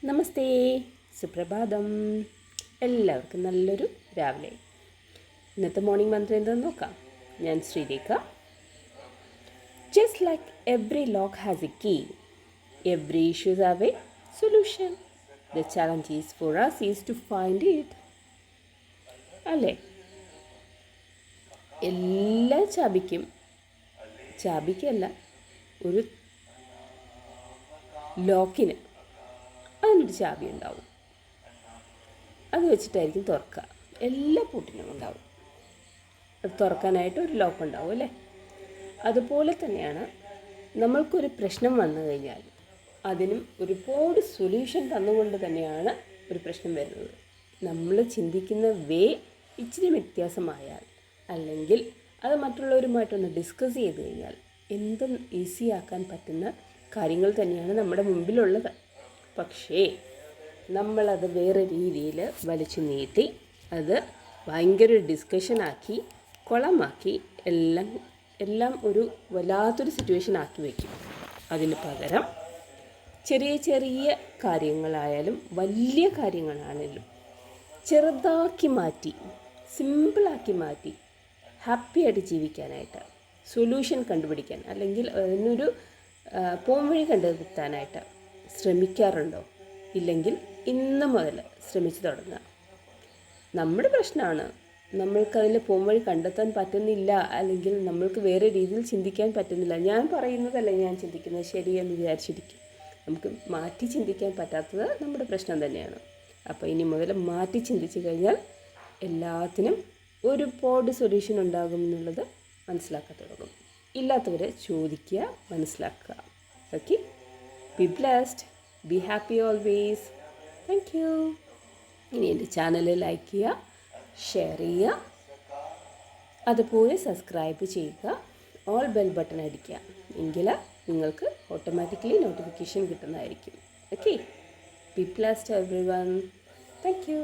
നമസ്തേ, സുപ്രഭാതം. എല്ലാവർക്കും നല്ലൊരു രാവിലെ. ഇന്നത്തെ മോർണിംഗ് മന്ത്രം എന്താണെന്ന് നോക്കാം. ഞാൻ Sreerekha. Just like every lock has a key, every issues have a solution. The challenge is for us is to find it. അല്ലേ? എല്ലാ ചാബിക്കല്ല, ഒരു ലോക്കിന് അതിനൊരു ചാവി ഉണ്ടാവും. അത് വെച്ചിട്ടായിരിക്കും തുറക്കുക. എല്ലാ പൂട്ടിനും ഉണ്ടാവും. അത് തുറക്കാനായിട്ട് ഒരു ലോക്ക് ഉണ്ടാവും അല്ലേ? അതുപോലെ തന്നെയാണ് നമ്മൾക്കൊരു പ്രശ്നം വന്നു കഴിഞ്ഞാൽ അതിനും ഒരുപാട് സൊല്യൂഷൻ തന്നുകൊണ്ട് തന്നെയാണ് ഒരു പ്രശ്നം വരുന്നത്. നമ്മൾ ചിന്തിക്കുന്ന ഇച്ചിരി വ്യത്യാസമായാൽ, അല്ലെങ്കിൽ അത് മറ്റുള്ളവരുമായിട്ടൊന്ന് ഡിസ്കസ് ചെയ്ത് കഴിഞ്ഞാൽ എന്തും ഈസിയാക്കാൻ പറ്റുന്ന കാര്യങ്ങൾ തന്നെയാണ് നമ്മുടെ മുമ്പിലുള്ളത്. പക്ഷേ നമ്മളത് വേറെ രീതിയിൽ വലിച്ചു നീട്ടി അത് ഭയങ്കര ഡിസ്കഷനാക്കി കുളമാക്കി എല്ലാം ഒരു വല്ലാത്തൊരു സിറ്റുവേഷൻ ആക്കി വയ്ക്കും. അതിന് പകരം ചെറിയ ചെറിയ കാര്യങ്ങളായാലും വലിയ കാര്യങ്ങളാണെങ്കിലും ചെറുതാക്കി മാറ്റി, സിമ്പിളാക്കി മാറ്റി ഹാപ്പിയായിട്ട് ജീവിക്കാനായിട്ട്, സൊല്യൂഷൻ കണ്ടുപിടിക്കാൻ, അല്ലെങ്കിൽ അതിനൊരു പോംവഴി കണ്ടെത്താനായിട്ട് ശ്രമിക്കാറുണ്ടോ? ഇല്ലെങ്കിൽ ഇന്ന് മുതൽ ശ്രമിച്ചു തുടങ്ങുക. നമ്മുടെ പ്രശ്നമാണ്, നമ്മൾക്കതിൽ പോംവഴി കണ്ടെത്താൻ പറ്റുന്നില്ല, അല്ലെങ്കിൽ നമ്മൾക്ക് വേറെ രീതിയിൽ ചിന്തിക്കാൻ പറ്റുന്നില്ല. ഞാൻ പറയുന്നതല്ല ഞാൻ ചിന്തിക്കുന്നത് ശരിയെന്ന് വിചാരിച്ചിരിക്കും. നമുക്ക് മാറ്റി ചിന്തിക്കാൻ പറ്റാത്തത് നമ്മുടെ പ്രശ്നം തന്നെയാണ്. അപ്പോൾ ഇനി മുതൽ മാറ്റി ചിന്തിച്ചു കഴിഞ്ഞാൽ എല്ലാത്തിനും ഒരുപാട് സൊല്യൂഷൻ ഉണ്ടാകും എന്നുള്ളത് മനസ്സിലാക്കാൻ തുടങ്ങും. ഇല്ലാത്തവരെ ചോദിക്കുക, മനസ്സിലാക്കുക. Okay, B blessed, be happy always. Thank you. ഇനി എൻ്റെ ചാനൽ ലൈക്ക് ചെയ്യുക, ഷെയർ ചെയ്യുക, അതുപോലെ സബ്സ്ക്രൈബ് ചെയ്യുക, ഓൾ ബെൽ ബട്ടൺ അടിക്കുക. എങ്കിൽ നിങ്ങൾക്ക് ഓട്ടോമാറ്റിക്കലി നോട്ടിഫിക്കേഷൻ കിട്ടുന്നതായിരിക്കും. Okay, B blessed everyone. Thank you.